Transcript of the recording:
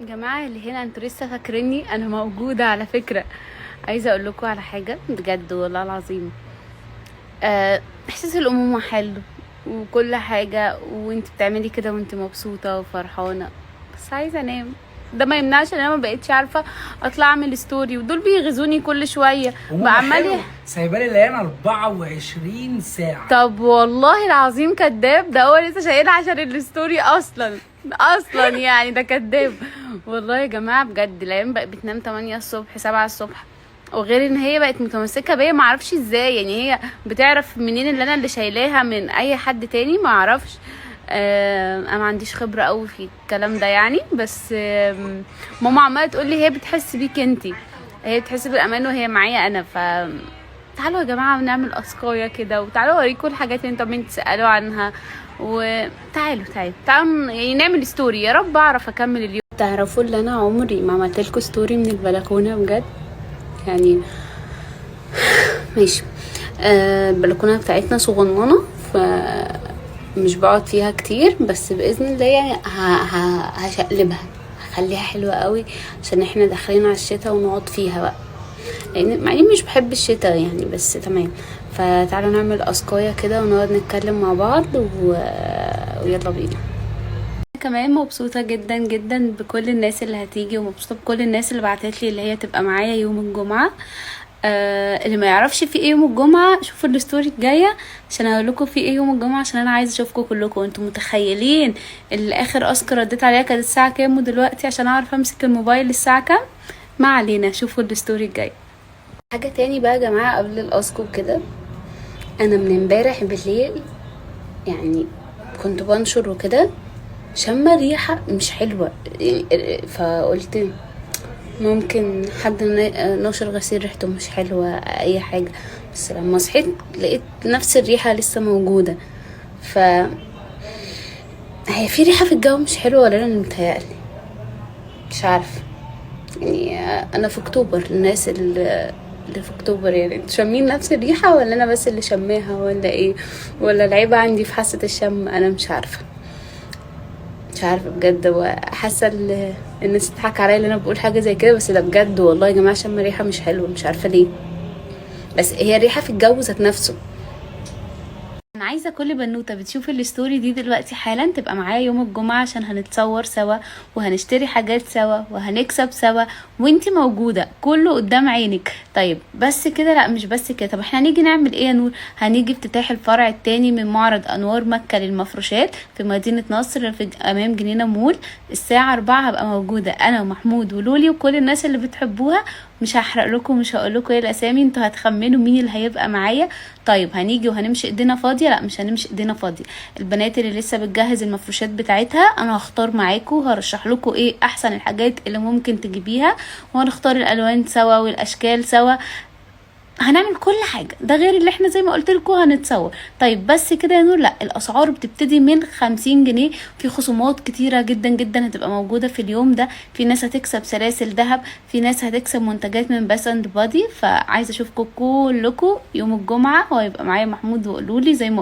جماعة اللي هنا انتوا لسه فاكريني انا موجودة على فكرة. عايزة اقول لكم على حاجة بجد والله العظيم. احساس الامومة حلو وكل حاجة، وانت بتعملي كده وانت مبسوطة وفرحانة، بس عايزة انام. ده ما يمنعش ان انا ما بقتش عارفة اطلع اعمل ستوري، ودول بيغزوني كل شوية وماما بعملي. حلو سايبالي الايام 24 ساعة. طب والله العظيم كداب، ده هو لسه شايلها عشان الستوري اصلا يعني ده كداب. والله يا جماعه بجد الايام بقت بتنام 8 الصبح 7 الصبح، وغير ان هي بقت متمسكه بيا معرفش ازاي، يعني هي بتعرف منين اللي انا اللي شايلاها من اي حد تاني معرفش. انا ما عنديش خبره قوي في الكلام ده يعني، بس ماما عماله تقول لي هي بتحس بيك انتي، هي بتحس بالامان وهي معايا انا. تعالوا يا جماعة ونعمل أسقاية كده، وتعالوا اوريكم الحاجات اللي انتوا عمالين تسألوا عنها، تعالوا يعني نعمل ستوري. يا رب اعرف اكمل اليوم. تعرفوا اللي انا عمري ما عملت لكم ستوري من البلكونة بجد يعني. ماشي. البلكونة بتاعتنا صغننة، ف مش بقعد فيها كتير، بس بإذن الله يعني هشقلبها، هخليها حلوة قوي عشان احنا داخلين على الشتاء ونقعد فيها بقى، لان مع اني مش بحب الشتاء يعني، بس تمام. فتعالوا نعمل اسقايه كده ونقعد نتكلم مع بعض ويلا بينا. كمان مبسوطة جدا جدا بكل الناس اللي هتيجي، ومبسوطة بكل الناس اللي بعتت لي اللي هي تبقى معايا يوم الجمعة. اللي ما يعرفش في ايه يوم الجمعة شوفوا الستوري الجاية عشان اقول لكم في ايه يوم الجمعة، عشان انا عايزة اشوفكم كلكم. انتوا متخيلين اللي اخر اسكر رديت عليها كانت الساعة كام، ودلوقتي عشان اعرف امسك الموبايل الساعة كام؟ ما علينا، شوفوا الستوري الجاي. حاجة تاني بقى يا جماعة قبل الاسكو كده، انا من امبارح بالليل يعني كنت بنشر وكده، شم ريحة مش حلوة يعني، فقلت ممكن حد نشر غسيل ريحته مش حلوة اي حاجة، بس لما صحيت لقيت نفس الريحة لسه موجودة. ف هي في ريحة في الجو مش حلوة ولا انا اللي متهيألي؟ مش عارفة يعني. انا في اكتوبر، الناس اللي في اكتوبر يعني انتوا شامين نفس الريحة ولا انا بس اللي شماها ولا ايه؟ ولا العيب عندي في حاسة الشم؟ انا مش عارفة بجد. وحاسة الناس تضحك عليا اللي انا بقول حاجة زي كده، بس ده بجد والله يا جماعة شم ريحة مش حلوة، مش عارفة ليه، بس هي ريحة في الجو ذات نفسه. انا عايزه كل بنوته بتشوف الستوري دي دلوقتي حالا تبقى معايا يوم الجمعه عشان هنتصور سوا وهنشتري حاجات سوا وهنكسب سوا، وانتي موجوده كله قدام عينك. طيب بس كده؟ لا مش بس كده. طب احنا هنيجي نعمل ايه يا نور؟ هنيجي افتتاح الفرع التاني من معرض انوار مكه للمفروشات في مدينه نصر في امام جنينه مول. الساعه 4 هبقى موجوده انا ومحمود ولولي وكل الناس اللي بتحبوها. مش هحرق لكم، مش هقول لكم ايه الاسامي، انتوا هتخمنوا مين اللي هيبقى معايا. طيب هنيجي وهنمشي ايدينا فاضيه؟ لا مش هنمشي ايدينا فاضيه. البنات اللي لسه بتجهز المفروشات بتاعتها انا هختار معاكم، هرشح لكم ايه احسن الحاجات اللي ممكن تجيبيها، وهنختار الالوان سوا والاشكال سوا. هنعمل كل حاجة، ده غير اللي احنا زي ما قلت لكم هنتصور. طيب بس كده يا نور؟ لا، الاسعار بتبتدي من 50 جنيه، في خصومات كتيرة جدا جدا هتبقى موجودة في اليوم ده. في ناس هتكسب سلاسل ذهب، في ناس هتكسب منتجات من باس اند بادي. فعايزة اشوفكم كلكم يوم الجمعة، وهيبقى معايا محمود وقولولي زي ما